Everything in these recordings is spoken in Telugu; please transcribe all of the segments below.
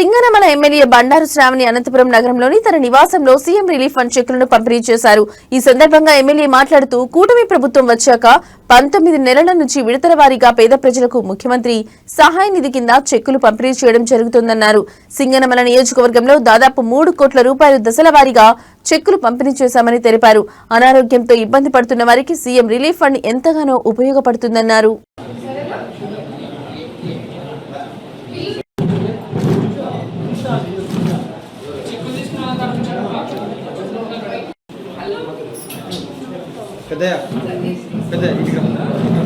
సింగనమల ఎమ్మెల్యే బండారు శ్రావణి అనంతపురం నగరంలోని తన నివాసంలో సీఎం రిలీఫ్ ఫండ్ చెక్కులను పంపిణీ చేశారు. ఈ సందర్భంగా ఎమ్మెల్యే మాట్లాడుతూ కూటమి ప్రభుత్వం వచ్చాక 19 నెలల నుంచి విడతల వారీగా పేద ప్రజలకు ముఖ్యమంత్రి సహాయ నిధి కింద చెక్కులు పంపిణీ చేయడం జరుగుతుందన్నారు. సింగనమల నియోజకవర్గంలో దాదాపు 3 కోట్ల రూపాయలు దశల వారీగా చెక్కులు పంపిణీ చేశామని తెలిపారు. అనారోగ్యంతో ఇబ్బంది పడుతున్న వారికి సీఎం రిలీఫ్ ఫండ్ ఎంతగానో ఉపయోగపడుతుందన్నారు.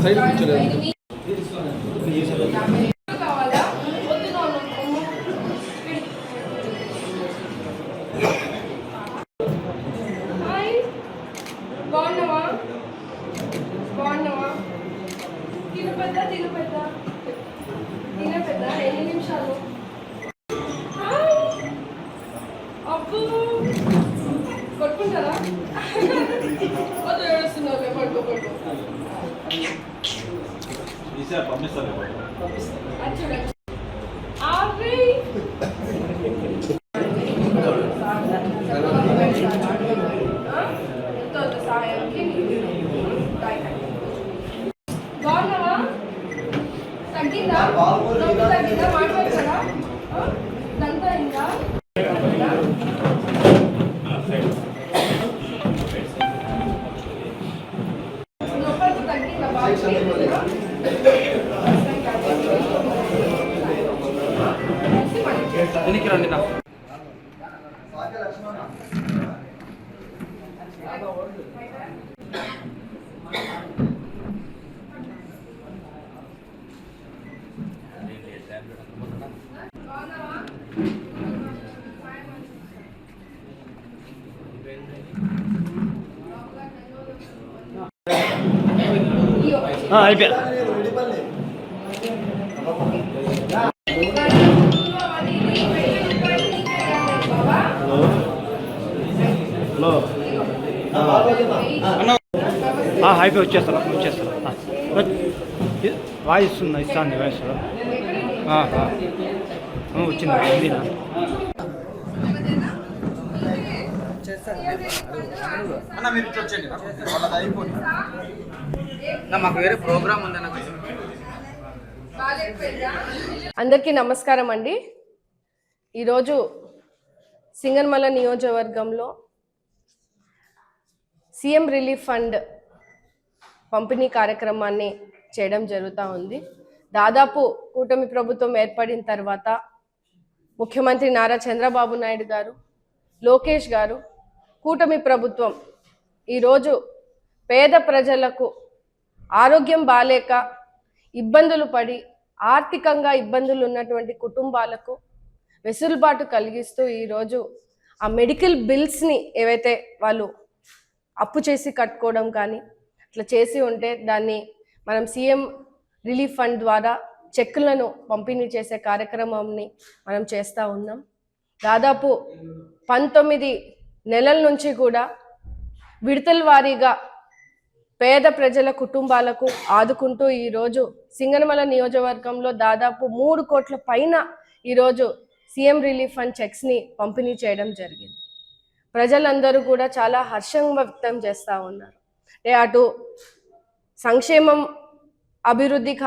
సైడ్ కూర్చోలేదు. ఎన్ని నిమిషాలు కొట్టుకుంటారా? ఏడుస్తున్నారు పడుకో పడుకో సహాయానికి బాగున్నావా? తగ్గిందా? తగ్గిందా? మాట్లాడతారా? దంతా ఇంకా రండి నా అయిపోయా. అయిపోయి వచ్చేస్తాను వాయిస్ ఇస్తాను వాయిస్ వచ్చింది హిందీనా. మాకు వేరే ప్రోగ్రామ్ ఉంది. అందరికీ నమస్కారం అండి. ఈరోజు సింగనమల నియోజకవర్గంలో సీఎం రిలీఫ్ ఫండ్ పంపిణీ కార్యక్రమాన్ని చేయడం జరుగుతూ ఉంది. దాదాపు కూటమి ప్రభుత్వం ఏర్పడిన తర్వాత ముఖ్యమంత్రి నారా చంద్రబాబు నాయుడు గారు, లోకేష్ గారు, కూటమి ప్రభుత్వం ఈరోజు పేద ప్రజలకు ఆరోగ్యం బాలేక ఇబ్బందులు పడి ఆర్థికంగా ఇబ్బందులు ఉన్నటువంటి కుటుంబాలకు వెసులుబాటు కలిగిస్తూ ఈరోజు ఆ మెడికల్ బిల్స్ని ఏవైతే వాళ్ళు అప్పు చేసి కట్టుకోవడం కానీ అట్లా చేసి ఉంటే దాన్ని మనం సీఎం రిలీఫ్ ఫండ్ ద్వారా చెక్కులను పంపిణీ చేసే కార్యక్రమాన్ని మనం చేస్తూ ఉన్నాం. దాదాపు 19 నెలల నుంచి కూడా విడతల వారీగా పేద ప్రజల కుటుంబాలకు ఆదుకుంటూ ఈరోజు సింగనమల నియోజకవర్గంలో దాదాపు 3 కోట్ల పైన ఈరోజు సీఎం రిలీఫ్ ఫండ్ చెక్స్ని పంపిణీ చేయడం జరిగింది. ప్రజలందరూ కూడా చాలా హర్షం వ్యక్తం చేస్తూ ఉన్నారు. అటు సంక్షేమం, అభివృద్ధి